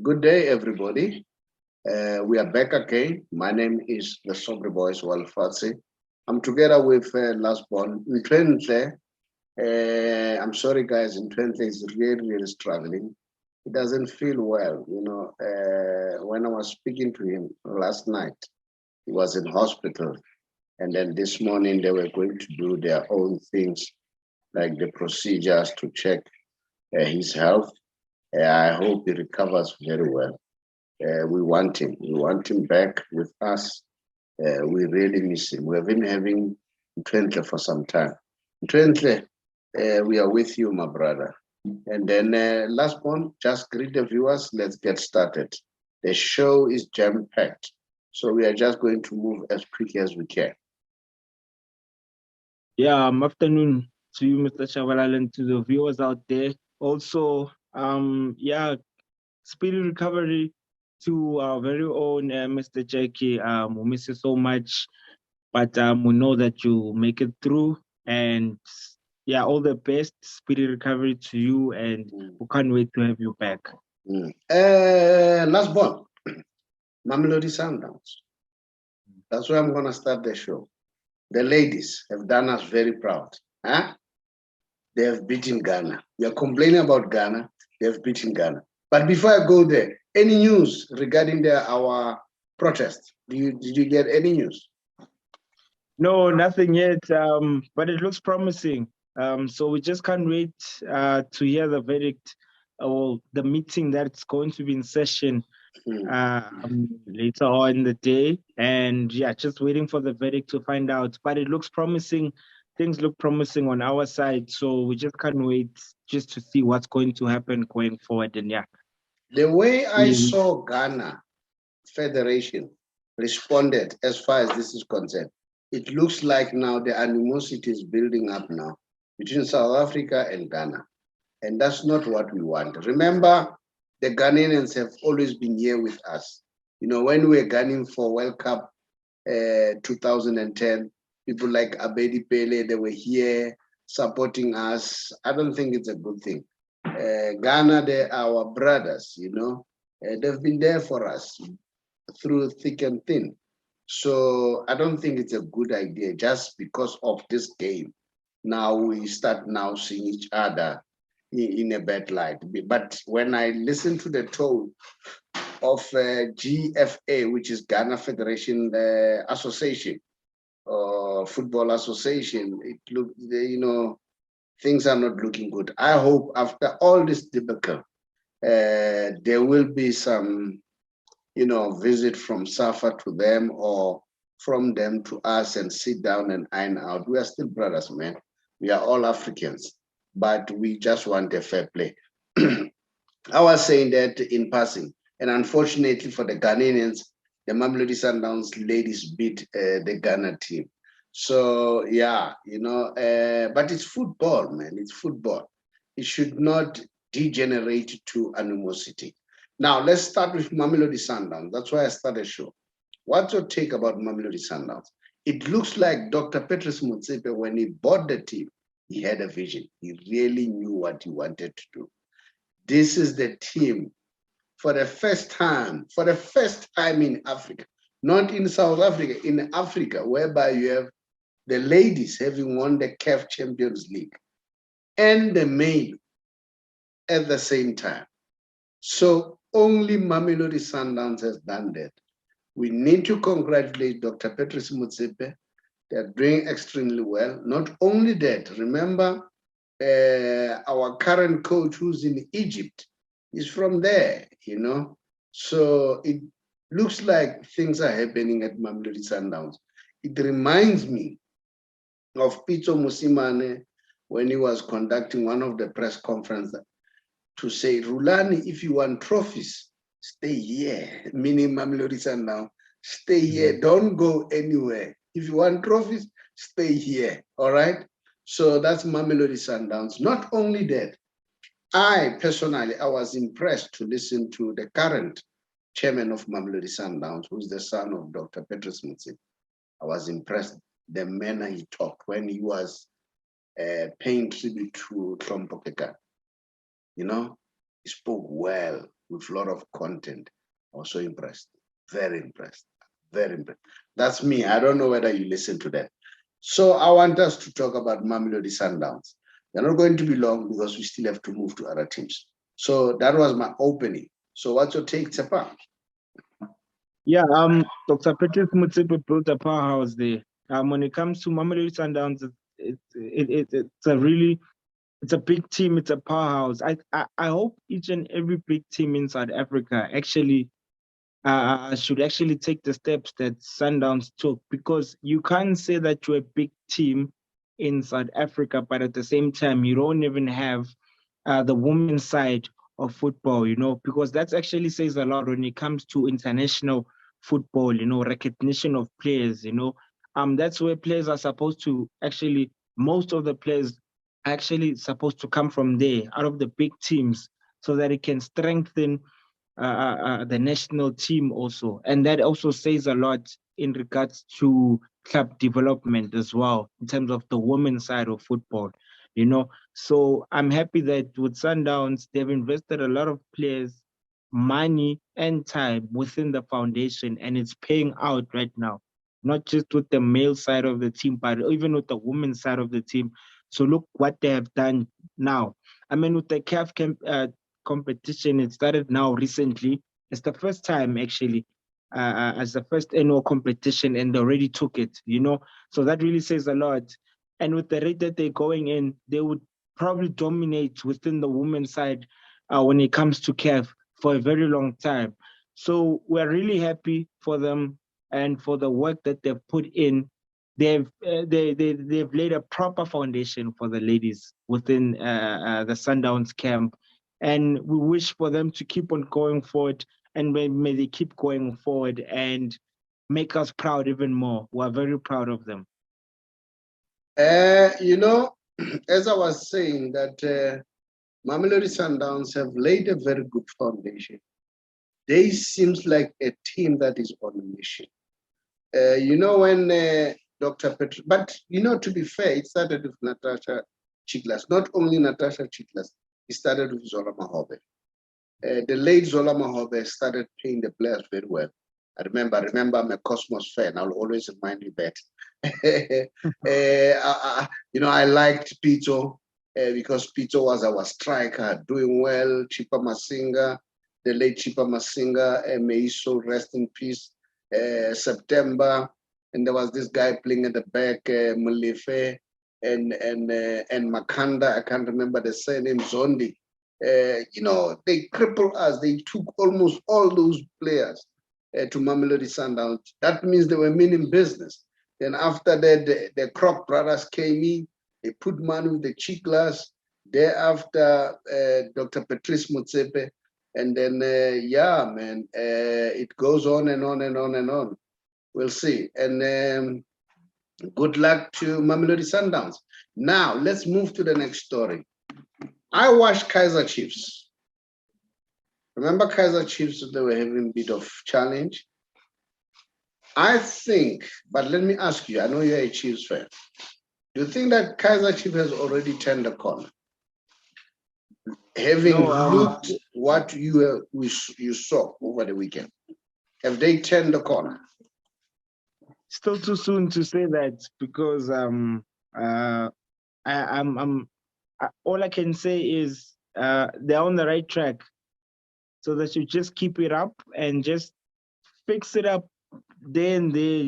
Good day, everybody. We are back again. My name is the Sobre Boys Walfatsi. I'm together with Lastborn Ntwentle. I'm sorry, guys. Ntwentle is really struggling. He doesn't feel well. When I was speaking to him last night, he was in hospital. And then this morning, they were going to do their own things, like the procedures to check his health. I hope he recovers very well. We want him. We want him back with us. We really miss him. We have been having Twentle for some time. Twentle, we are with you, my brother. And then last one, just greet the viewers. Let's get started. The show is jam-packed. So we are just going to move as quick as we can. Yeah, afternoon to you, Mr. Chavalal, and to the viewers out there. Also, speedy recovery to our very own Mr. Jackie. We miss you so much, but we know that you make it through. And yeah, all the best, speedy recovery to you, and we can't wait to have you back. Last one, Mamelodi Sundowns. That's where I'm going to start the show. The ladies have done us very proud. Huh? They have beaten Ghana. We are complaining about Ghana. They have beaten Ghana. But before I go there, any news regarding our protest? Did you get any news? No, nothing yet. But it looks promising. So we just can't wait to hear the verdict or the meeting that's going to be in session later on in the day. And yeah, just waiting for the verdict to find out. But it looks promising. Things look promising on our side. So we just can't wait just to see what's going to happen going forward. And yeah. The way I saw Ghana Federation responded as far as this is concerned, it looks like now the animosity is building up now between South Africa and Ghana. And that's not what we want. Remember, the Ghanaians have always been here with us. You know, when we were gunning for World Cup 2010, people like Abedi Pele, they were here supporting us. I don't think it's a good thing. Ghana, they're our brothers, you know. They've been there for us through thick and thin. So I don't think it's a good idea just because of this game. Now we start now seeing each other in a bad light. But when I listen to the tone of GFA, which is Ghana Federation Association, or Football Association, it look, you know, things are not looking good. I hope after all this debacle, there will be some, you know, visit from SAFA to them or from them to us and sit down and iron out. We are still brothers, man. We are all Africans, but we just want a fair play. I was saying that in passing, and unfortunately for the Ghanaians, the Mamelodi Sundowns ladies beat the Ghana team. So yeah, you know, but it's football, man. It's football. It should not degenerate to animosity. Now let's start with Mamelodi Sundowns. That's why I started the show. What's your take about Mamelodi Sundowns? It looks like Dr. Patrice Motsepe, when he bought the team, he had a vision. He really knew what he wanted to do. This is the team for the first time in Africa, not in South Africa, in Africa, whereby you have the ladies having won the CAF Champions League and the male at the same time. So only Mamelodi Sundowns has done that. We need to congratulate Dr. Patrice Motsepe. They're doing extremely well. Not only that, remember our current coach who's in Egypt is from there, you know. So it looks like things are happening at Mamelodi Sundowns. It reminds me of Pitso Mosimane when he was conducting one of the press conferences to say, Rulani, if you want trophies, stay here, meaning Mamelodi Sundowns, stay here, don't go anywhere. If you want trophies, stay here, all right? So that's Mamelodi Sundowns. Not only that, I personally, I was impressed to listen to the current chairman of Mamelodi Sundowns, who's the son of Dr. Patrice Motsepe. I was impressed the manner he talked when he was paying tribute to Trompokeka. You know, he spoke well. with a lot of content. I was so impressed, very impressed, very impressed. That's me. I don't know whether you listen to that. So I want us to talk about Mamelodi Sundowns. They're not going to be long because we still have to move to other teams. So that was my opening. So what's your take, Tsepa? Yeah, Dr. Patrice Motsepe built a powerhouse there. When it comes to Mamelodi Sundowns, it's a big team. It's a powerhouse. I hope each and every big team in South Africa actually should actually take the steps that Sundowns took, because you can't say that you're a big team in South Africa, but at the same time you don't even have the women's side of football, because that actually says a lot when it comes to international football, recognition of players, that's where players are supposed to actually, most of the players are actually supposed to come from there, out of the big teams, so that it can strengthen the national team also. And that also says a lot in regards to club development as well, in terms of the women's side of football, So I'm happy that with Sundowns, they've invested a lot of players, money and time within the foundation, and it's paying out right now, not just with the male side of the team, but even with the women's side of the team. So look what they have done now. I mean, with the CAF competition, it started now recently. It's the first time actually, as the first annual competition, and they already took it, So that really says a lot. And with the rate that they're going in, they would probably dominate within the women's side when it comes to CAF for a very long time. So we're really happy for them and for the work that they've put in. They've laid a proper foundation for the ladies within the Sundowns camp, and we wish for them to keep on going forward, and may they keep going forward and make us proud even more. We're very proud of them. As I was saying, that Mamelodi Sundowns have laid a very good foundation. They seems like a team that is on a mission. When Dr. Petr, but to be fair, it started with Natasha Chiklas. Not only Natasha Chiklas, it started with Zola Mahobe. The late Zola Mahobe started playing the players very well. I remember I'm a Cosmos fan. I'll always remind you that. I liked Pito because Pito was our striker, doing well. Chipa Masinga, the late Chipa Masinga, may his soul rest in peace. September, and there was this guy playing at the back, Mulefe and Makanda. I can't remember the surname, Zondi. They crippled us. They took almost all those players to Mamelodi Sundowns. That means they were meaning business. Then after that, the Kroc brothers came in. They put money with the Chiklas. Thereafter, Dr. Patrice Motsepe. And then, it goes on and on and on and on. We'll see. And good luck to Mamelodi Sundowns. Now, let's move to the next story. I watched Kaiser Chiefs. Remember Kaiser Chiefs, they were having a bit of challenge. I think, but let me ask you, I know you're a Chiefs fan. Do you think that Kaiser Chiefs has already turned the corner? Having looked what you saw over the weekend, have they turned the corner? Still too soon to say that, because all I can say is they're on the right track. So they should just keep it up and just fix it up there and there,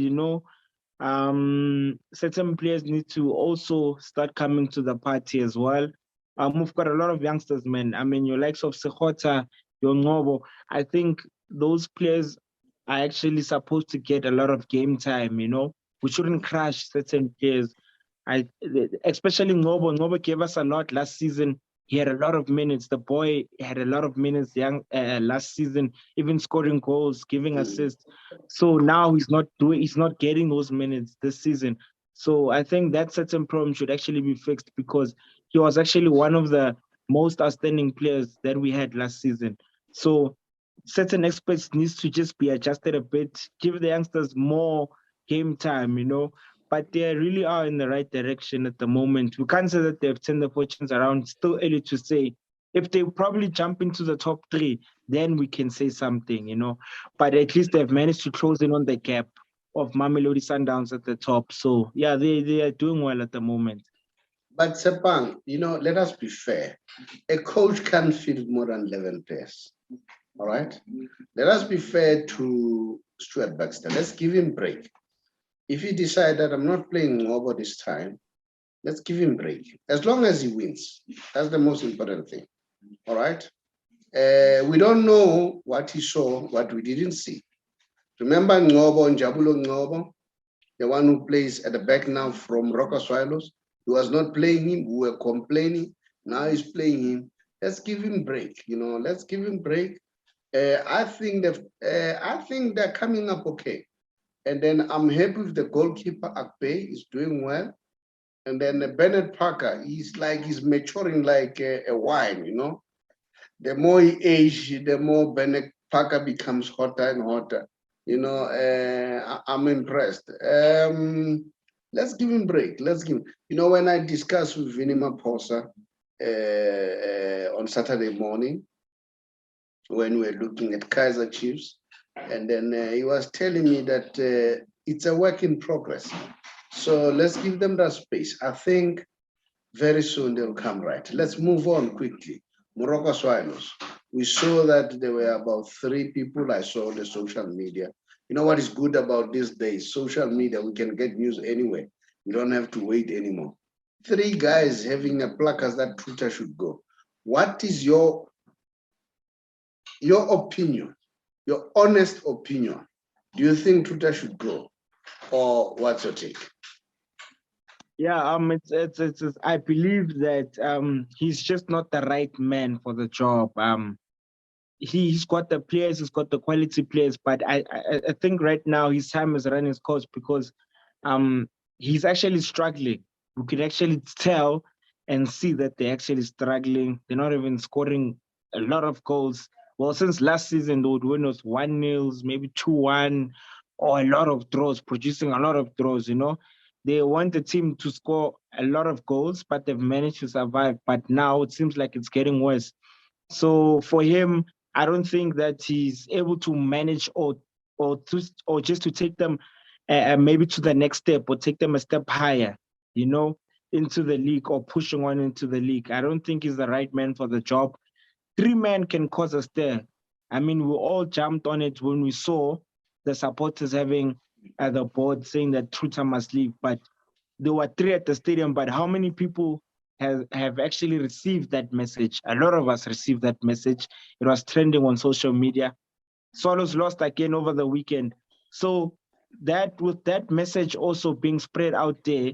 certain players need to also start coming to the party as well. We've got a lot of youngsters, man. I mean, your likes of Sekota, your Ngobo. I think those players are actually supposed to get a lot of game time, We shouldn't crush certain players. Especially Ngobo. Ngobo gave us a lot last season. He had a lot of minutes. The boy had a lot of minutes last season, even scoring goals, giving assists. So now he's not getting those minutes this season. So I think that certain problem should actually be fixed, because he was actually one of the most outstanding players that we had last season. So certain aspects needs to just be adjusted a bit, give the youngsters more game time, But they really are in the right direction at the moment. We can't say that they've turned the fortunes around. It's still early to say. If they probably jump into the top 3, then we can say something, you know. But at least they've managed to close in on the gap of Mamelodi Sundowns at the top. So yeah, they are doing well at the moment. But Sepang, you know, let us be fair. A coach can't field more than 11 players. All right. Let us be fair to Stuart Baxter. Let's give him a break. If he decides that I'm not playing over this time, let's give him a break. As long as he wins, that's the most important thing. All right. We don't know what he saw, what we didn't see. Remember Ngobo and Jabulo Ngobo, the one who plays at the back now from Rocker Swallows? He was not playing him. We were complaining. Now he's playing him. Let's give him a break. You know, let's give him a break. I think they're coming up okay. And then I'm happy with the goalkeeper Akpe is doing well. And then Bennett Parker, he's maturing like a wine, you know. The more he ages, the more Bennett Parker becomes hotter and hotter. You know, I'm impressed. Let's give him a break. Let's give him. You know, when I discussed with Vinny Maposa on Saturday morning, when we were looking at Kaiser Chiefs, and then he was telling me that it's a work in progress. So let's give them that space. I think very soon they'll come right. Let's move on quickly. Morocco Swallows. We saw that there were about 3 people I saw on the social media. You know what is good about these days? Social media, we can get news anyway. We don't have to wait anymore. 3 guys having a placard that Twitter should go. What is your opinion, your honest opinion? Do you think Twitter should go? Or what's your take? Yeah, it's I believe that he's just not the right man for the job. He's got the players, he's got the quality players, but I think right now his time is running its course because he's actually struggling. We can actually tell and see that they're actually struggling. They're not even scoring a lot of goals. Well, since last season, they would win us 1-0, maybe 2-1, or a lot of draws, producing a lot of draws, you know. They want the team to score a lot of goals, but they've managed to survive. But now it seems like it's getting worse. So for him, I don't think that he's able to manage or just to take them maybe to the next step or take them a step higher, you know, into the league or pushing on into the league. I don't think he's the right man for the job. 3 men can cause a stir. I mean, we all jumped on it when we saw the supporters having the board saying that Truta must leave, but there were 3 at the stadium. But how many people have actually received that message? A lot of us received that message. It was trending on social media. Swallows lost again over the weekend. So that with that message also being spread out there,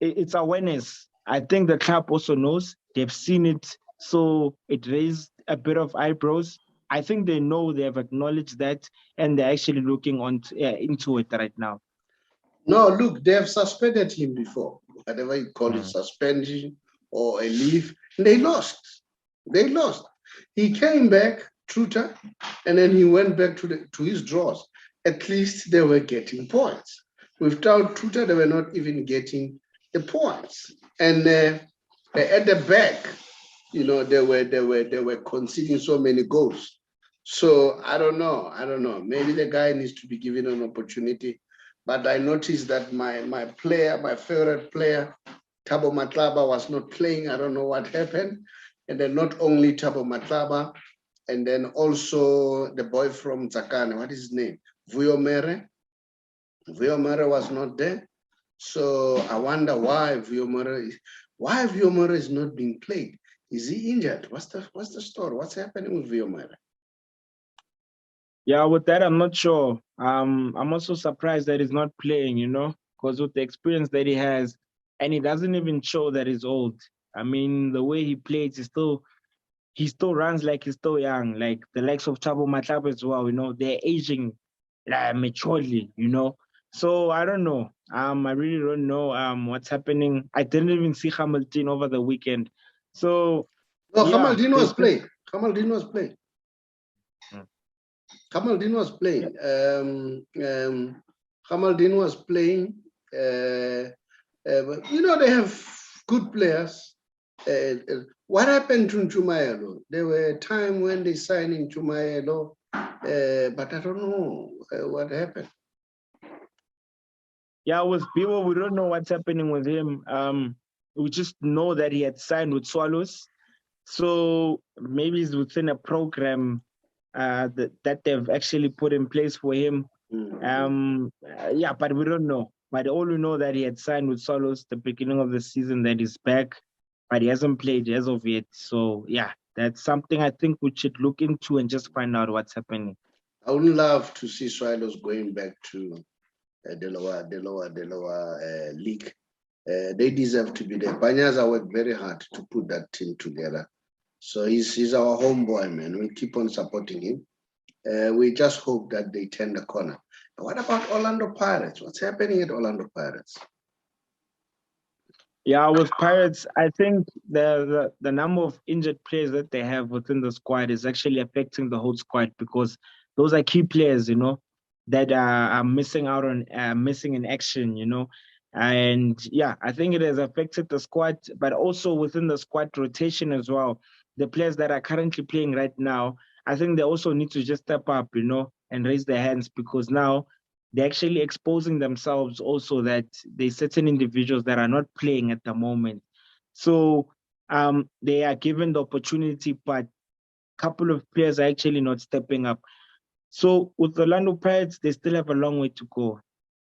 it's awareness. I think the club also knows. They've seen it. So it raised a bit of eyebrows. I think they know, they have acknowledged that, and they're actually looking into it right now. No, look, they have suspended him before, whatever you call it, suspension or a leave. They lost. They lost. He came back, Truta, and then he went back to his draws. At least they were getting points. Without Truta, they were not even getting the points. And at the back, you know, they were conceding so many goals. So I don't know. Maybe the guy needs to be given an opportunity. But I noticed that my favorite player, Thabo Matlaba, was not playing. I don't know what happened. And then not only Thabo Matlaba, and then also the boy from Tsakane, what is his name? Vuyo Mere. Vuyo Mere was not there. So I wonder why Vuyo Mere is not being played. Is he injured? What's the story? What's happening with Vuyo Mere? Yeah, with that, I'm not sure. I'm also surprised that he's not playing, you know, because with the experience that he has, and he doesn't even show that he's old. I mean, the way he plays, he still runs like he's still young, like the likes of Thabo Matlaba as well, you know, they're aging maturely, you know. So I don't know. I really don't know what's happening. I didn't even see Hamilton over the weekend. So no, yeah, Hamilton was playing. Hamilton was playing. Mm. Hamilton was playing. Hamilton was playing. But, you know, they have good players. What happened to Chumayelo? There were a time when they signed in Chumayelo, but I don't know what happened. Yeah, with Biwo, we don't know what's happening with him. We just know that he had signed with Swallows. So maybe it's within a program that they've actually put in place for him. Yeah, but we don't know. But all we know that he had signed with Solos the beginning of the season, that he's back, but he hasn't played as of yet. So yeah, that's something I think we should look into and just find out what's happening. I would love to see Swallows going back to the lower league. They deserve to be there. Banyaza worked very hard to put that team together. So he's our homeboy, man. We keep on supporting him. We just hope that they turn the corner. And what about Orlando Pirates? What's happening at Orlando Pirates? Yeah, with Pirates, I think the number of injured players that they have within the squad is actually affecting the whole squad, because those are key players, that are missing out on missing in action. And yeah, I think it has affected the squad, but also within the squad rotation as well. The players that are currently playing right now, I think they also need to just step up, and raise their hands, because now they're actually exposing themselves also that there's certain individuals that are not playing at the moment. So they are given the opportunity, but a couple of players are actually not stepping up. So with the Orlando Pirates, they still have a long way to go.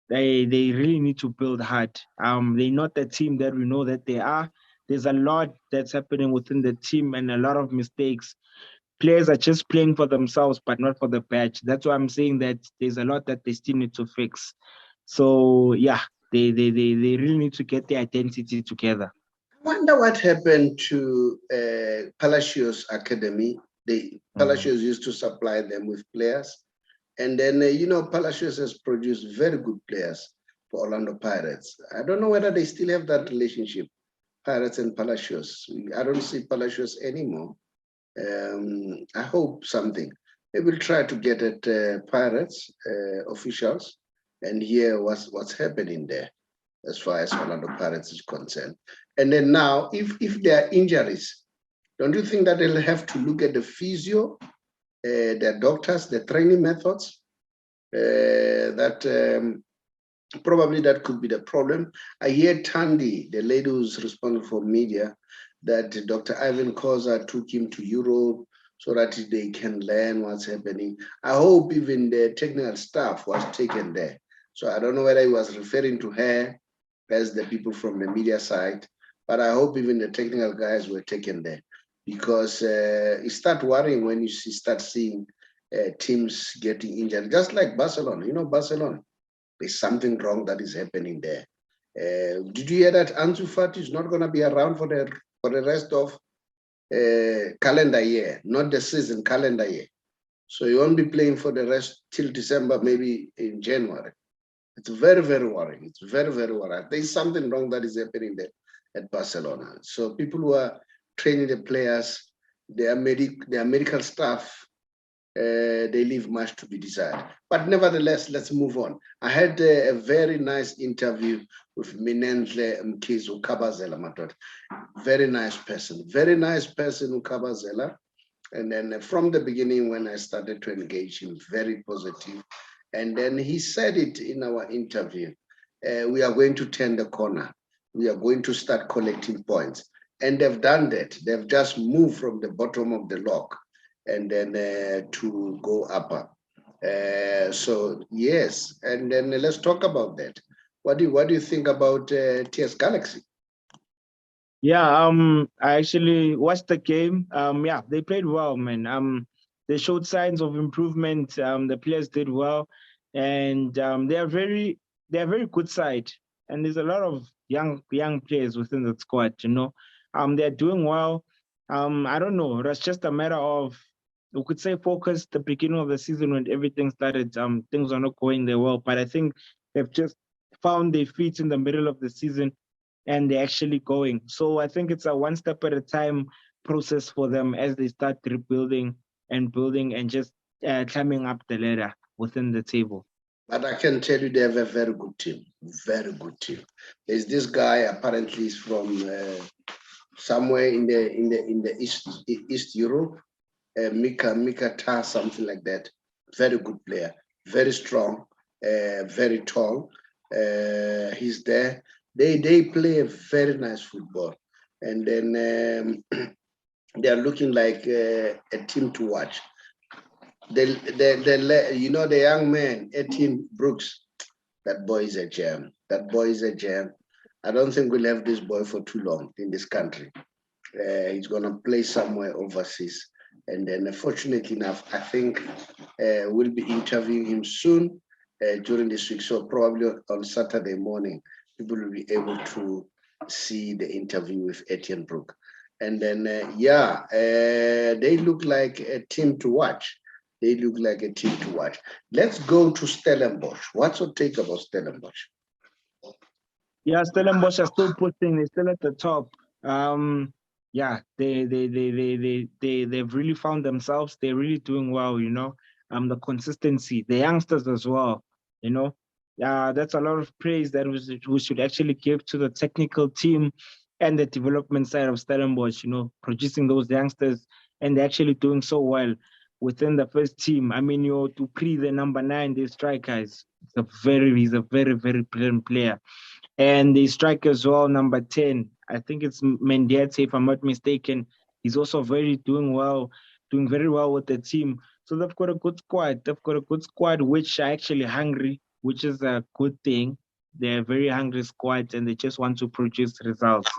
They really need to build hard. They're not the team that we know that they are. There's a lot that's happening within the team and a lot of mistakes. Players are just playing for themselves, but not for the badge. That's why I'm saying that there's a lot that they still need to fix. So yeah, they really need to get their identity together. I wonder what happened to Palacios Academy. Palacios used to supply them with players. And then, Palacios has produced very good players for Orlando Pirates. I don't know whether they still have that relationship, Pirates and Palacios. I don't see Palacios anymore. I hope something. They will try to get at Pirates officials and hear what's happening there as far as Orlando Pirates is concerned. And then now, if there are injuries, don't you think that they'll have to look at the physio, their doctors, the training methods? Probably that could be the problem. I hear Tandy, the lady who's responsible for media, that Dr. Ivan Koza took him to Europe so that they can learn what's happening. I hope even the technical staff was taken there. So I don't know whether he was referring to her as the people from the media side, but I hope even the technical guys were taken there, because you start worrying when you start seeing teams getting injured, just like Barcelona. Barcelona, there's something wrong that is happening there. Did you hear that Ansu Fati is not going to be around for the rest of calendar year, not the season, calendar year? So he won't be playing for the rest till December, maybe in January. It's very, very worrying. It's very, very worrying. There's something wrong that is happening there at Barcelona. So people who are training the players, their medical staff, they leave much to be desired. But nevertheless, let's move on. I had a very nice interview with Minenhle Mkizu Kabazela Matot. Very nice person, Ukabazela. And then from the beginning, when I started to engage him, very positive. And then he said it in our interview. We are going to turn the corner. We are going to start collecting points. And they've done that. They've just moved from the bottom of the log and then to go upper. So yes, and then let's talk about that. What do you think about TS Galaxy? Yeah, I actually watched the game. Yeah, they played well, man. They showed signs of improvement. The players did well, and they're a very good side. And there's a lot of young players within the squad. They're doing well. I don't know. That's just a matter of, we could say, focus. The beginning of the season when everything started, things are not going there well. But I think they've just found their feet in the middle of the season, and they're actually going. So I think it's a one step at a time process for them as they start rebuilding and building and just climbing up the ladder within the table. But I can tell you they have a very good team. Very good team. There's this guy, apparently he's from somewhere in the East Europe. Mika Ta, something like that. Very good player, very strong, very tall. He's there. They play a very nice football, and then they are looking like a team to watch. The young man, Etienne Brooks, that boy is a gem. That boy is a gem. I don't think we'll have this boy for too long in this country. He's going to play somewhere overseas. And then, fortunately enough, I think we'll be interviewing him soon during this week. So probably on Saturday morning, people will be able to see the interview with Etienne Brook. And then, they look like a team to watch. They look like a team to watch. Let's go to Stellenbosch. What's your take about Stellenbosch? Yeah, Stellenbosch are still pushing. They're still at the top. Yeah, they've really found themselves. They're really doing well. You know, the consistency, the youngsters as well. You know, that's a lot of praise that we should actually give to the technical team and the development side of Stellenbosch. You know, producing those youngsters, and they're actually doing so well within the first team. I mean, to pre the number 9, the striker he's a very brilliant player. And the striker as well, number 10, I think it's Mendieta, if I'm not mistaken. He's also doing very well with the team. So they've got a good squad. They've got a good squad, which are actually hungry, which is a good thing. They're a very hungry squad, and they just want to produce results.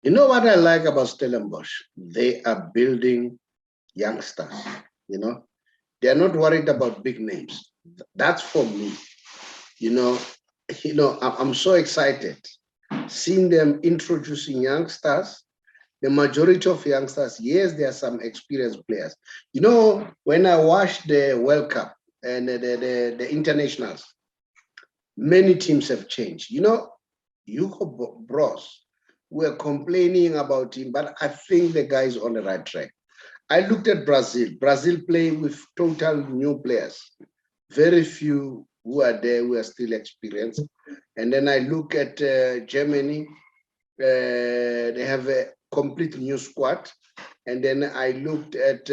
You know what I like about Stellenbosch? They are building youngsters, you know. They're not worried about big names. That's for me. You know, I'm so excited seeing them introducing youngsters. The majority of youngsters, yes, there are some experienced players. You know, when I watched the World Cup and the internationals, many teams have changed. You know, Hugo Bros, we're complaining about him, but I think the guy is on the right track. I looked at Brazil. Brazil playing with total new players. Very few who are there who are still experienced. And then I look at Germany. They have a complete new squad. And then I looked at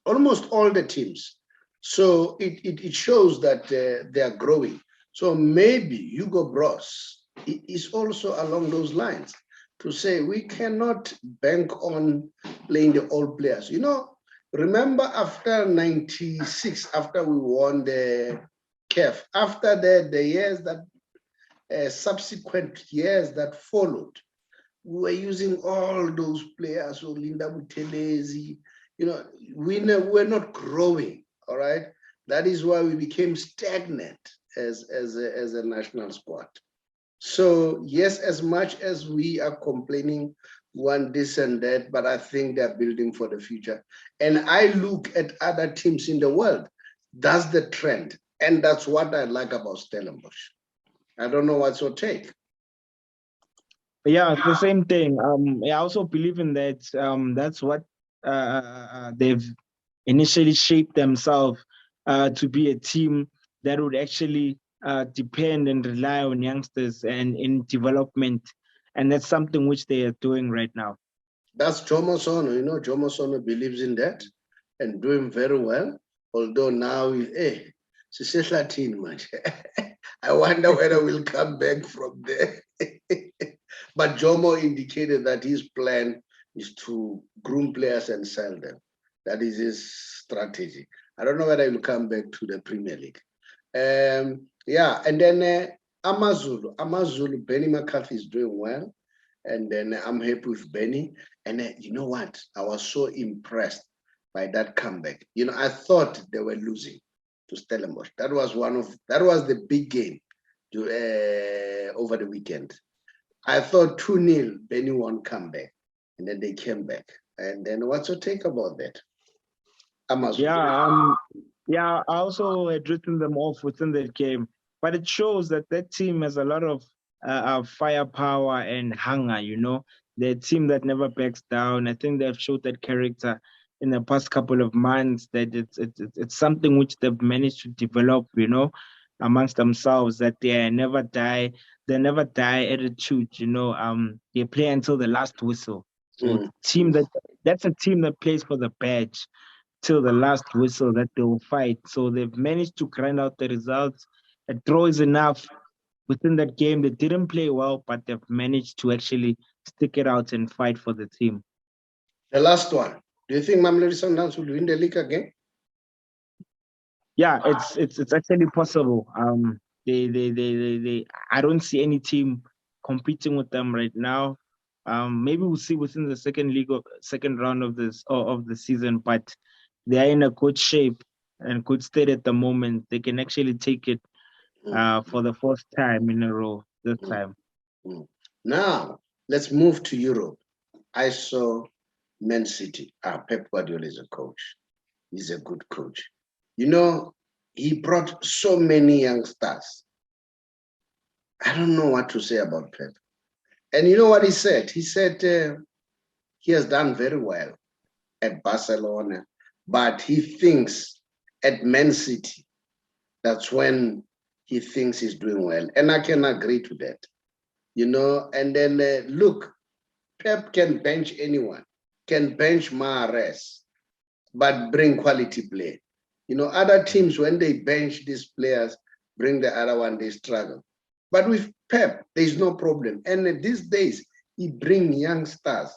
almost all the teams. So it shows that they are growing. So maybe Hugo Bros is also along those lines, to say we cannot bank on playing the old players. You know, remember after 96, after we won the CAF, after that, the years that, subsequent years that followed, we were using all those players, Linda Butelezi, you know, we're not growing, all right? That is why we became stagnant as a national squad. So yes, as much as we are complaining one this and that, but I think they're building for the future. And I look at other teams in the world. That's the trend. And that's what I like about Stellenbosch. I don't know what's your take. Yeah, it's the same thing. I also believe in that. That's what they've initially shaped themselves to be a team that would actually depend and rely on youngsters and in development. And that's something which they are doing right now. That's Jomo Sono. You know, Jomo Sono believes in that and doing very well. Although now, much. I wonder whether we'll come back from there. But Jomo indicated that his plan is to groom players and sell them. That is his strategy. I don't know whether he'll come back to the Premier League. Yeah, and then Amazulu, Benny McCarthy is doing well. And then I'm happy with Benny. And you know what? I was so impressed by that comeback. You know, I thought they were losing to Stellenbosch. That was the big game over the weekend. I thought 2-0, Benny won't come back. And then they came back. And then what's your take about that? Amazulu. Yeah, I also had written them off within that game. But it shows that team has a lot of firepower and hunger, you know. They're a team that never backs down. I think they've showed that character in the past couple of months, that it's something which they've managed to develop, you know. amongst themselves that they never die attitude, they play until the last whistle. So that's a team that plays for the badge till the last whistle that they will fight. So they've managed to grind out the results. A draw is enough within that game. They didn't play well, but they've managed to actually stick it out and fight for the team. The last one. Do you think Mamelodi Sundowns will win the league again? Yeah, it's actually possible. They I don't see any team competing with them right now. Maybe we'll see within the second round of the season, but they are in a good shape and good state at the moment. They can actually take it for the first time in a row this time. Now let's move to Europe. I saw Man City. Pep Guardiola is a coach. He's a good coach. He brought so many young stars. I don't know what to say about Pep. And you know what he said? He said he has done very well at Barcelona, but he thinks at Man City, that's when he thinks he's doing well. And I can agree to that. And then look, Pep can bench anyone, can bench Mahrez, but bring quality play. Other teams, when they bench these players, bring the other one, they struggle. But with Pep, there's no problem. And these days, he brings young stars.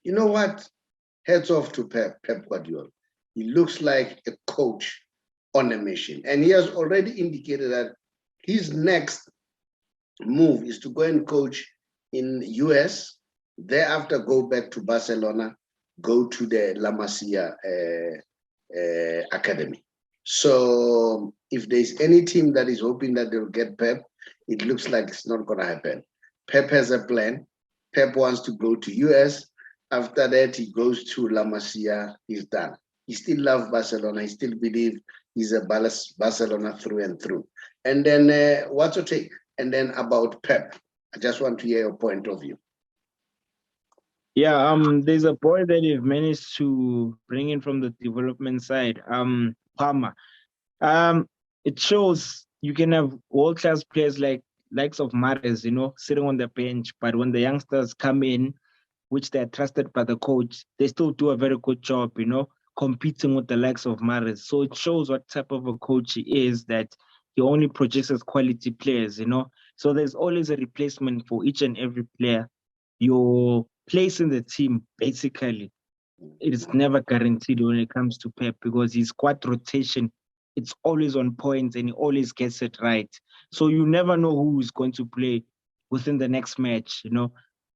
You know what? Heads off to Pep Guardiola. He looks like a coach on a mission. And he has already indicated that his next move is to go and coach in US, thereafter go back to Barcelona, go to the La Masia Academy. So if there's any team that is hoping that they'll get Pep, it looks like it's not going to happen. Pep has a plan. Pep wants to go to US. After that, he goes to La Masia. He's done. He still loves Barcelona. He still believes he's a Barcelona through and through. And then what's your take? And then about Pep, I just want to hear your point of view. Yeah, there's a boy that you've managed to bring in from the development side, Palmer. It shows you can have world-class players likes of Mahrez, sitting on the bench, but when the youngsters come in, which they're trusted by the coach, they still do a very good job, competing with the likes of Mahrez. So it shows what type of a coach he is, that he only produces quality players, So there's always a replacement for each and every player. Your place in the team, basically, it is never guaranteed when it comes to Pep, because his squad rotation, it's always on point and he always gets it right. So you never know who is going to play within the next match,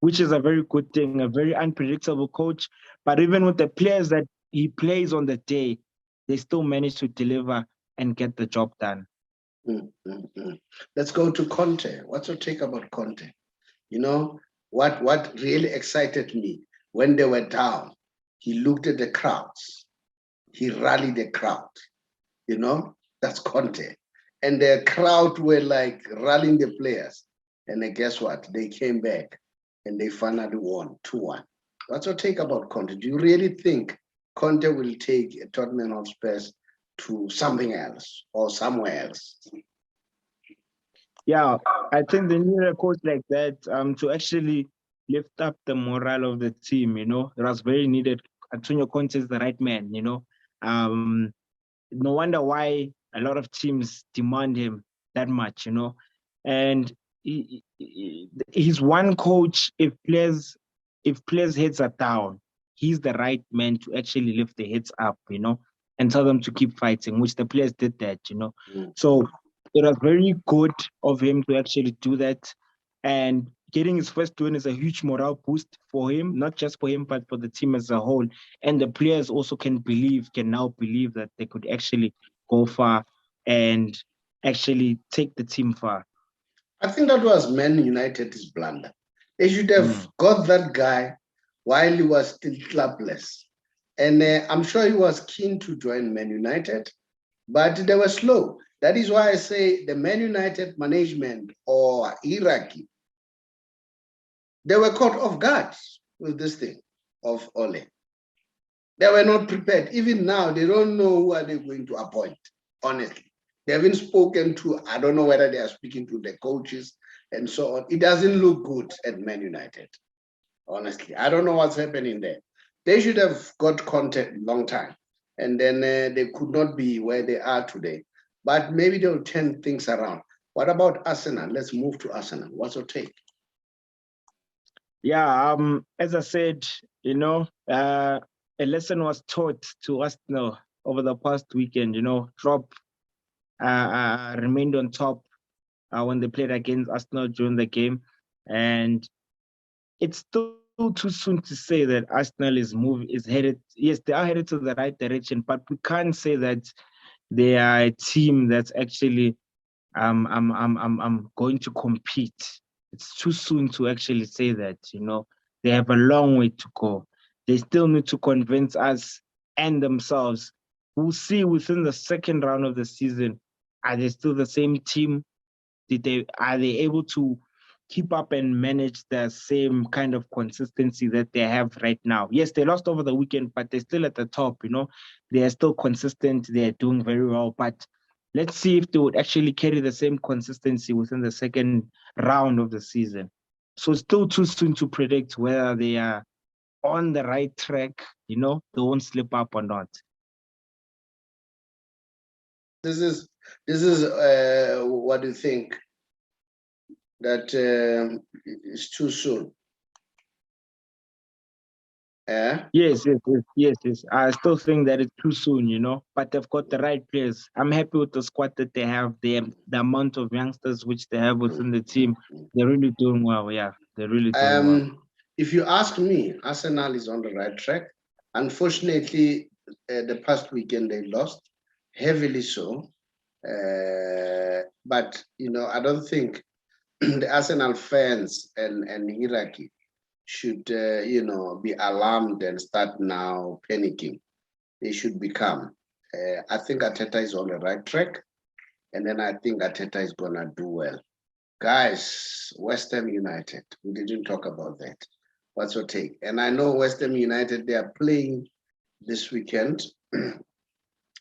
which is a very good thing, a very unpredictable coach. But even with the players that he plays on the day, they still manage to deliver and get the job done. Let's go to Conte. What's your take about Conte? What really excited me when they were down, he looked at the crowds. He rallied the crowd. That's Conte. And the crowd were like rallying the players. And then guess what? They came back and they finally won 2-1. What's your take about Conte? Do you really think Conte will take Tottenham Hotspur to something else or somewhere else? Yeah, I think they need a coach like that to actually lift up the morale of the team. It was very needed. Antonio Conte is the right man. No wonder why a lot of teams demand him that much. And he's one coach. If players' heads are down, he's the right man to actually lift the heads up. And tell them to keep fighting, which the players did that. So it was very good of him to actually do that. And getting his first win is a huge morale boost for him, not just for him, but for the team as a whole. And the players also can now believe that they could actually go far and actually take the team far. I think that was Man United's blunder. They should have got that guy while he was still clubless. And I'm sure he was keen to join Man United, but they were slow. That is why I say the Man United management or hierarchy, they were caught off guard with this thing of Ole. They were not prepared. Even now, they don't know who are they going to appoint, honestly. They haven't spoken to, I don't know whether they are speaking to the coaches and so on. It doesn't look good at Man United, honestly. I don't know what's happening there. They should have got contact long time, and then they could not be where they are today. But maybe they'll turn things around. What about Arsenal? Let's move to Arsenal. What's your take? Yeah, as I said, a lesson was taught to Arsenal over the past weekend. Klopp remained on top when they played against Arsenal during the game, and it's still too soon to say that Arsenal is headed. Yes, they are headed to the right direction, but we can't say that they are a team that's actually going to compete. It's too soon to actually say that. They have a long way to go. They still need to convince us and themselves. We'll see within the second round of the season. Are they still the same team? Are they able to keep up and manage the same kind of consistency that they have right now? Yes, they lost over the weekend, but they're still at the top. They are still consistent. They're doing very well. But let's see if they would actually carry the same consistency within the second round of the season. So it's still too soon to predict whether they are on the right track, they won't slip up or not. This is what do you think? That it's too soon. Yeah. Yes. I still think that it's too soon, but they've got the right players. I'm happy with the squad that they have. The amount of youngsters which they have within the team, they're really doing well. Yeah, they're really doing well. If you ask me, Arsenal is on the right track. Unfortunately, the past weekend they lost, heavily so. But I don't think the Arsenal fans and hierarchy should be alarmed and start now panicking. They should be calm. I think Arteta is on the right track, and then I think Arteta is gonna do well. Guys, West Ham United, we didn't talk about that. What's your take? And I know West Ham United, they are playing this weekend.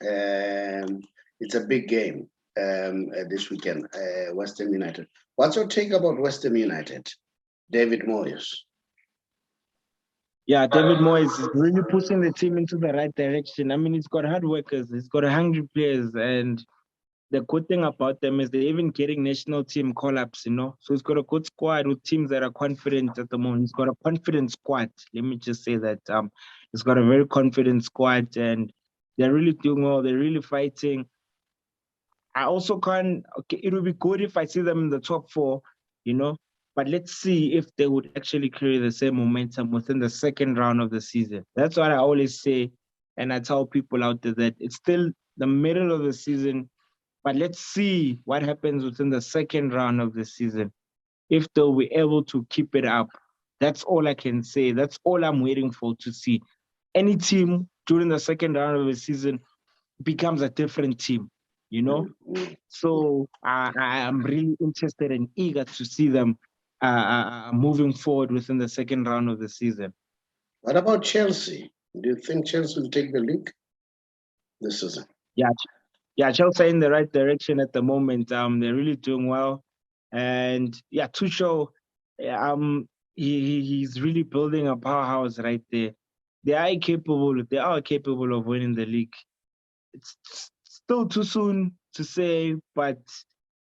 It's a big game this weekend, West Ham United. What's your take about West Ham United? David Moyes. Yeah, David Moyes is really pushing the team into the right direction. I mean, he's got hard workers, he's got hungry players, and the good thing about them is they're even getting national team call-ups, So he's got a good squad with teams that are confident at the moment. He's got a confident squad. Let me just say that. He's got a very confident squad, and they're really doing well. They're really fighting. I also it would be good if I see them in the top four, but let's see if they would actually carry the same momentum within the second round of the season. That's what I always say. And I tell people out there that it's still the middle of the season, but let's see what happens within the second round of the season. If they'll be able to keep it up, that's all I can say. That's all I'm waiting for to see. Any team during the second round of the season becomes a different team, So I am really interested and eager to see them moving forward within the second round of the season. What about Chelsea? Do you think Chelsea will take the league this season? Yeah, Chelsea in the right direction at the moment. They're really doing well, and yeah, Tuchel, he's really building a powerhouse right there. They are capable of winning the league. It's still too soon to say, but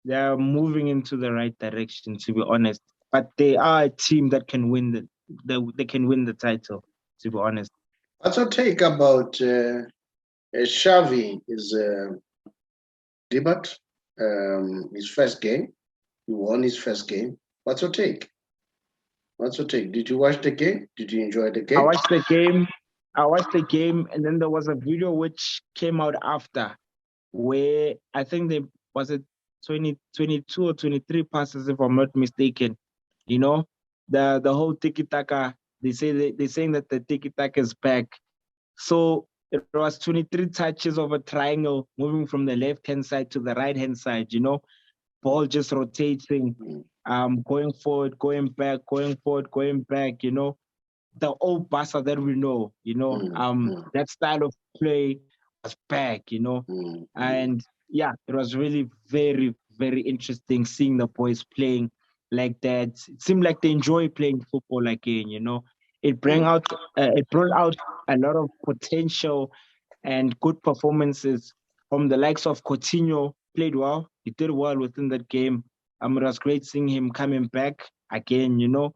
they're moving into the right direction, to be honest. But they are a team that can win they can win the title, to be honest. What's your take about Xavi is debut, his first game? He won his first game. What's your take? Did you watch the game? Did you enjoy the game? I watched the game, and then there was a video which came out after where I think they was it 22 or 23 passes, if I'm not mistaken. The whole tiki-taka, they're saying that the tiki-taka is back. So it was 23 touches of a triangle moving from the left-hand side to the right-hand side, ball just rotating, going forward, going back, going forward, going back, the old Barca that we know, that style of play was back, and yeah, it was really very, very interesting seeing the boys playing like that. It seemed like they enjoy playing football again. It brought out a lot of potential and good performances from the likes of Coutinho. Played well. He did well within that game. It was great seeing him coming back again. Yeah.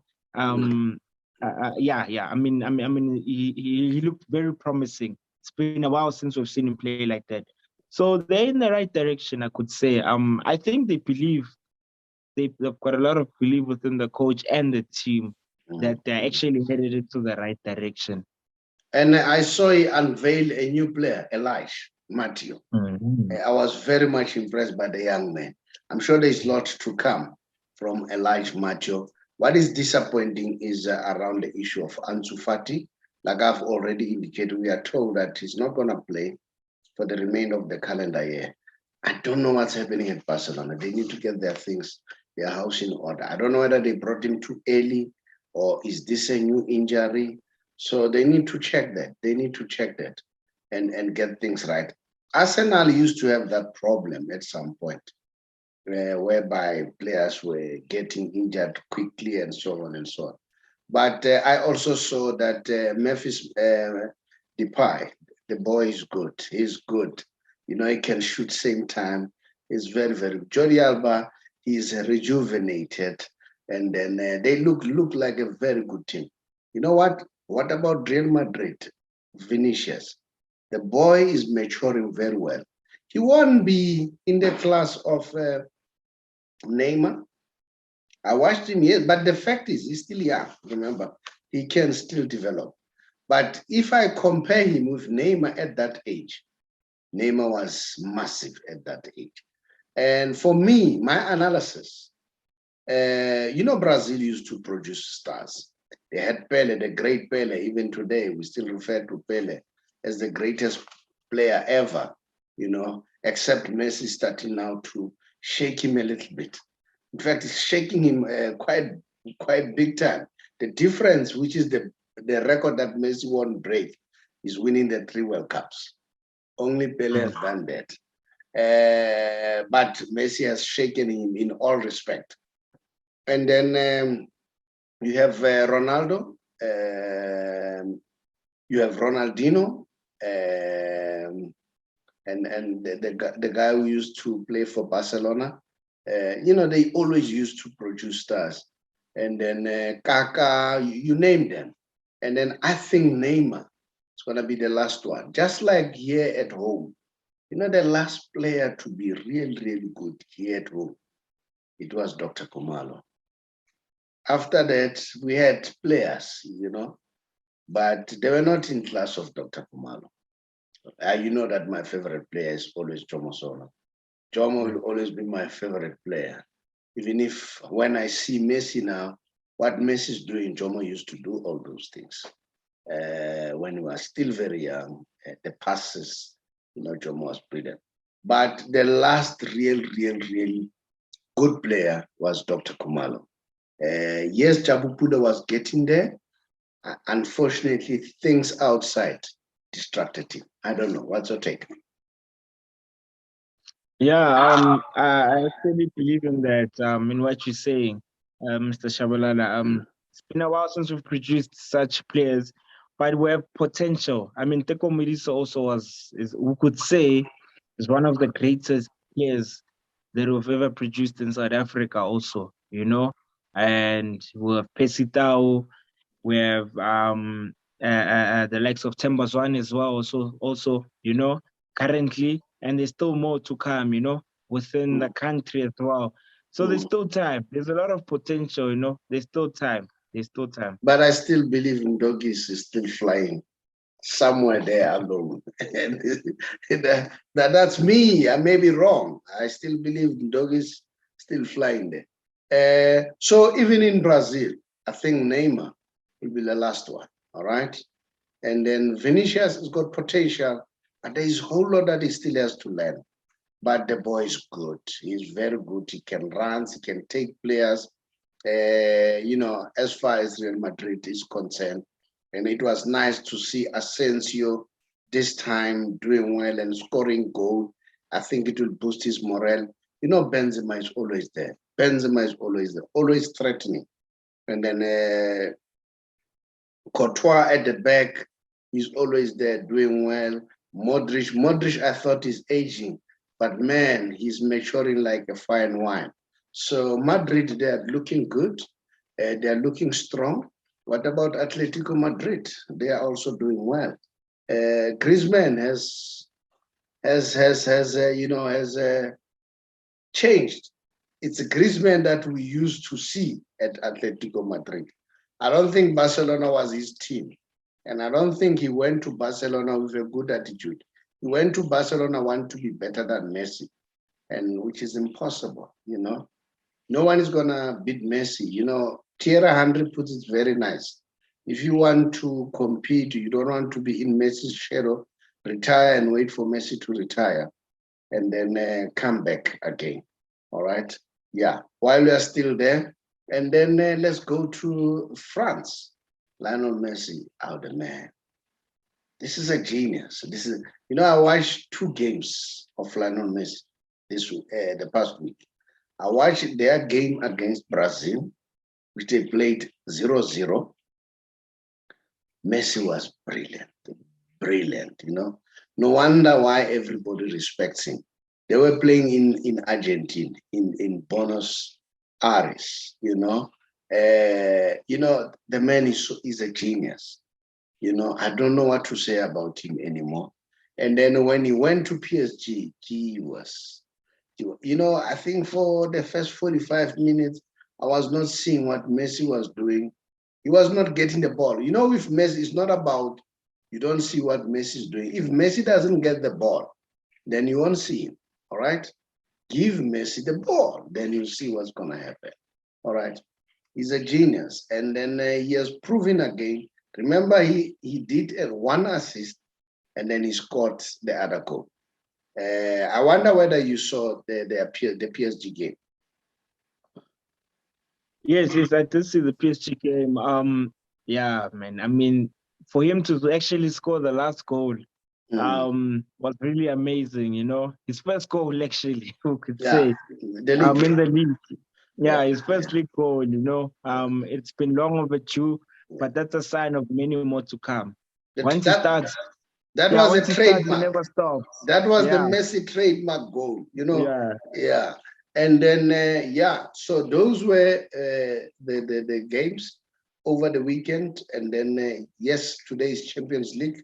He looked very promising. It's been a while since we've seen him play like that. So they're in the right direction, I could say. I think they've got a lot of belief within the coach and the team that they're actually headed into the right direction. And I saw he unveiled a new player, Elish Matthew. I was very much impressed by the young man. I'm sure there's lots to come from Elish Matthew. What is disappointing is around the issue of Ansu Fati. Like I've already indicated, we are told that he's not going to play for the remainder of the calendar year. I don't know what's happening at Barcelona. They need to get their things, their house in order. I don't know whether they brought him too early or is this a new injury. So they need to check that. They need to check that and get things right. Arsenal used to have that problem at some point, whereby players were getting injured quickly and so on and so on. But I also saw that Memphis Depay, the boy is good. He's good. He can shoot same time. He's very, very good. Jordi Alba, he's rejuvenated. And then they look like a very good team. You know what? What about Real Madrid? Vinicius. The boy is maturing very well. He won't be in the class of Neymar. I watched him, yes, but the fact is he's still young, remember. He can still develop. But if I compare him with Neymar at that age, Neymar was massive at that age. And for me, my analysis, Brazil used to produce stars. They had Pele, the great Pele. Even today, we still refer to Pele as the greatest player ever, except Messi starting now to shake him a little bit. In fact, it's shaking him quite big time. The difference, which is the record that Messi won't break, is winning the 3 World Cups. Only Pele has done that. But Messi has shaken him in all respect. And then you have Ronaldo, you have Ronaldinho, and the guy who used to play for Barcelona. They always used to produce stars. And then Kaká, you name them. And then I think Neymar is going to be the last one. Just like here at home. The last player to be really, really good here at home, it was Dr. Khumalo. After that, we had players, but they were not in class of Dr. Khumalo. You know that my favorite player is always Jomo Sono. Jomo will always be my favorite player. Even if when I see Messi now, what Messi is doing, Jomo used to do all those things. When he was still very young, the passes, Jomo was brilliant. But the last real good player was Dr. Khumalo. Yes, Jabu Puda was getting there. Unfortunately, things outside distracted him. I don't know. What's your take? Yeah, I actually believe in that, in what you're saying, Mr. Shabalala. It's been a while since we've produced such players, but we have potential. I mean, Teko Mediso also we could say, is one of the greatest players that we've ever produced in South Africa also, and we have Pesitao, we have the likes of Tembazwane as well, also, currently, and there's still more to come, within the country as well. So there's still time. There's a lot of potential, there's still time. But I still believe in Doggies is still flying somewhere there alone. That's me. I may be wrong. I still believe in Doggies still flying there. So even in Brazil, I think Neymar will be the last one. All right. And then Vinicius has got potential, but there is a whole lot that he still has to learn. But the boy is good. He's very good. He can run. He can take players. As far as Real Madrid is concerned. And it was nice to see Asensio this time doing well and scoring goal. I think it will boost his morale. You know, Benzema is always there. Benzema is always there, always threatening. And then Courtois at the back, he's always there doing well. Modric, I thought is aging, but man, he's maturing like a fine wine. So Madrid, they're looking good. They're looking strong. What about Atletico Madrid? They are also doing well. Griezmann has changed. It's a Griezmann that we used to see at Atletico Madrid. I don't think Barcelona was his team. And I don't think he went to Barcelona with a good attitude. He went to Barcelona want to be better than Messi, and which is impossible, you know. No one is gonna beat Messi. You know, Thierry Henry puts it very nice. If you want to compete, you don't want to be in Messi's shadow, retire and wait for Messi to retire, and then come back again. All right. Yeah. While we are still there, and then let's go to France. Lionel Messi, oh the man. This is a genius. This is, you know, I watched 2 games of Lionel Messi the past week. I watched their game against Brazil, which they played 0-0. Messi was brilliant, you know. No wonder why everybody respects him. They were playing in Argentina, in Buenos Aires, you know. The man is a genius. You know, I don't know what to say about him anymore. And then when he went to PSG, he was, you know, I think for the first 45 minutes, I was not seeing what Messi was doing. He was not getting the ball. You know, with Messi, it's not about, you don't see what Messi is doing. If Messi doesn't get the ball, then you won't see him, all right? Give Messi the ball, then you'll see what's going to happen, all right? He's a genius. And then he has proven again. Remember, he did 1 assist, and then he scored the other goal. I wonder whether you saw the PSG game. Yes, I did see the PSG game. Yeah, man. I mean, for him to actually score the last goal, was really amazing. You know, his first goal actually, who could say, in the league. Yeah, his first league goal. You know, it's been long overdue, but that's a sign of many more to come. Once he starts, that was a trademark. He never stops. That was the Messi trademark goal. You know. Yeah. And then so those were the games over the weekend, and then yes, today is Champions League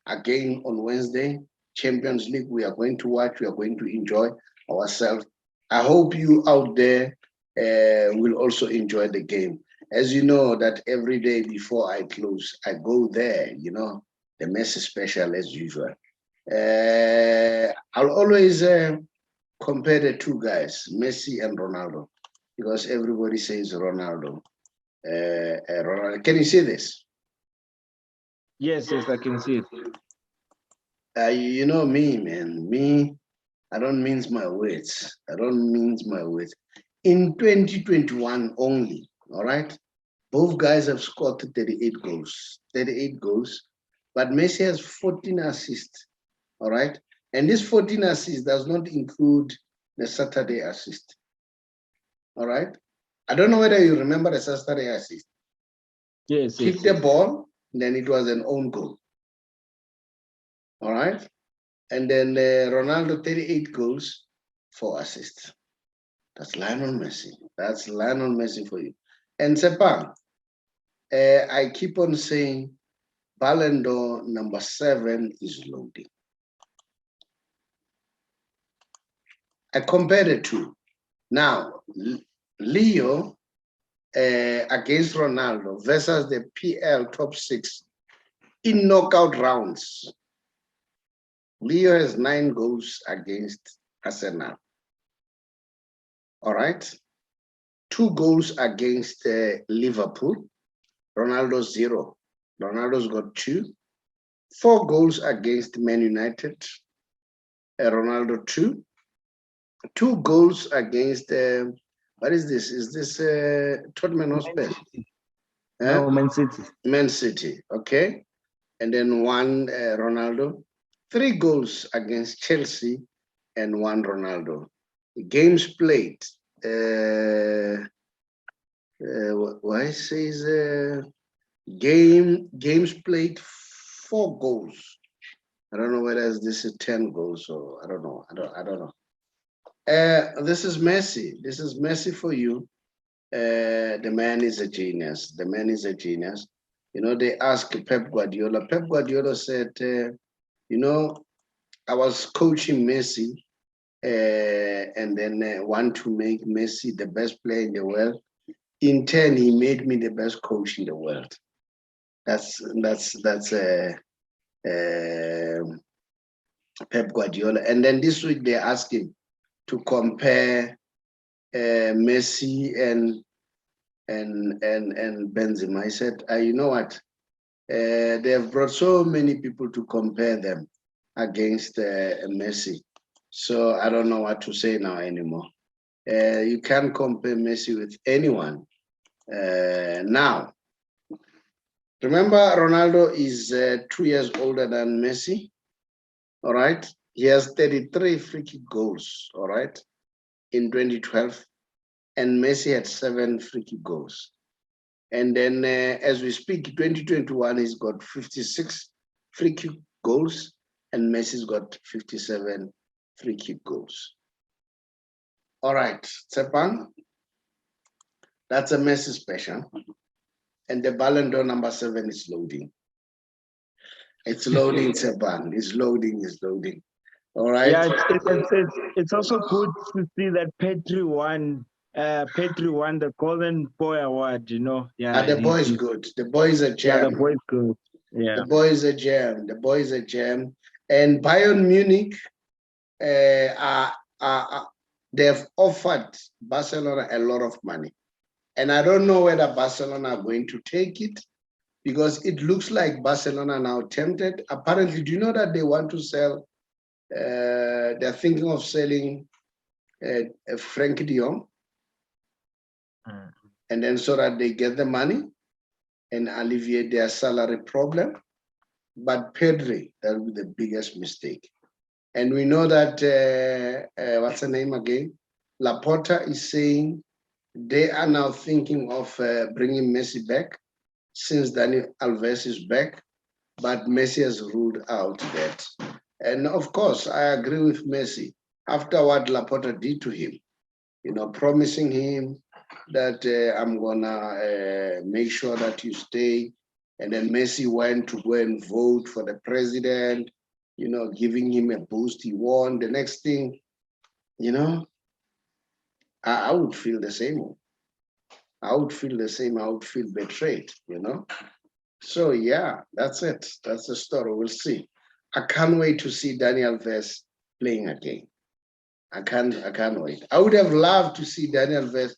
again on Wednesday. Champions League, we are going to watch. We are going to enjoy ourselves. I hope you out there will also enjoy the game. As you know, that every day before I close, I go there. You know, the Messi special as usual. I'll always compare the 2 guys, Messi and Ronaldo, because everybody says Ronaldo. Ronaldo. Can you see this? Yes, I can see it. You know me, man. Me, I don't mince my words. In 2021 only, all right? Both guys have scored 38 goals. But Messi has 14 assists, all right? And this 14 assists does not include the Saturday assist, all right? I don't know whether you remember the Saturday assist. Yes. Kick the ball, then it was an own goal, all right? And then Ronaldo, 38 goals, 4 assists. That's Lionel Messi. That's Lionel Messi for you. And Sepang, I keep on saying Ballon d'Or number 7 is loading. I compare the 2. Now, Leo against Ronaldo versus the PL top 6 in knockout rounds. Leo has 9 goals against Arsenal. All right. 2 goals against Liverpool. Ronaldo 0. Ronaldo's got 2. 4 goals against Man United. Ronaldo 2. 2 goals against what is this? Is this Tottenham Hotspur? No, Man City. Man City, okay. And then 1 Ronaldo. 3 goals against Chelsea and 1 Ronaldo. Games played. Why it says games played 4 goals. I don't know whether this is 10 goals or I don't know. I don't know. This is Messi. This is Messi for you. The man is a genius. The man is a genius. You know, they asked Pep Guardiola. Pep Guardiola said, you know, I was coaching Messi and then want to make Messi the best player in the world. In turn, he made me the best coach in the world. That's Pep Guardiola. And then this week they asked him to compare Messi and Benzema. I said, you know what? They have brought so many people to compare them against Messi. So I don't know what to say now anymore. You can't compare Messi with anyone. Now, remember Ronaldo is 2 years older than Messi, all right? He has 33 free kick goals, all right, in 2012, and Messi had 7 free kick goals. And then as we speak, 2021, he's got 56 free kick goals, and Messi's got 57 free kick goals. All right, Tsepang, that's a Messi special. And the Ballon d'Or number 7 is loading. It's loading, Tsepang. It's loading, it's loading. All right. Yeah, it's also good to see that Pedri won the Golden Boy Award, you know. Yeah, the boy is good. The boy is a gem. Yeah, the boy is good. Yeah. The boy is a gem. The boy is a gem. And Bayern Munich, they've offered Barcelona a lot of money. And I don't know whether Barcelona are going to take it, because it looks like Barcelona are now tempted. Apparently, do you know that they want to sell, they're thinking of selling Frenkie de Jong, and then so that they get the money and alleviate their salary problem. But Pedri, that would be the biggest mistake. And we know that, what's the name again? Laporta is saying they are now thinking of bringing Messi back since Dani Alves is back, but Messi has ruled out that. And of course, I agree with Messi. After what Laporta did to him, you know, promising him that I'm gonna make sure that you stay. And then Messi went to go and vote for the president, you know, giving him a boost. He won. The next thing, you know, I would feel the same. I would feel the same. I would feel betrayed, you know. So yeah, that's it. That's the story. We'll see. I can't wait to see Daniel Alves playing again. I can't wait. I would have loved to see Daniel Alves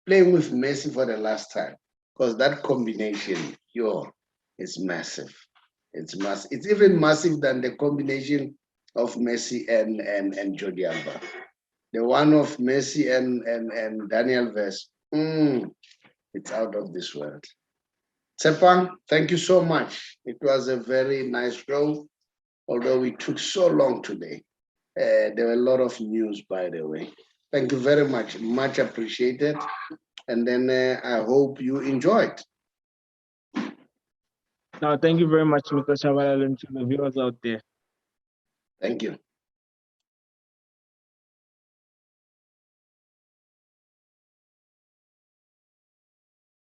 playing with Messi for the last time, because that combination, is massive. It's massive. It's even massive than the combination of Messi and Jordi Alba. The one of Messi and Daniel Alves, it's out of this world. Tsepang, thank you so much. It was a very nice show, although we took so long today. There were a lot of news, by the way. Thank you very much. Much appreciated. And then I hope you enjoyed. No, thank you very much, Mr. Shabalala, and to the viewers out there. Thank you.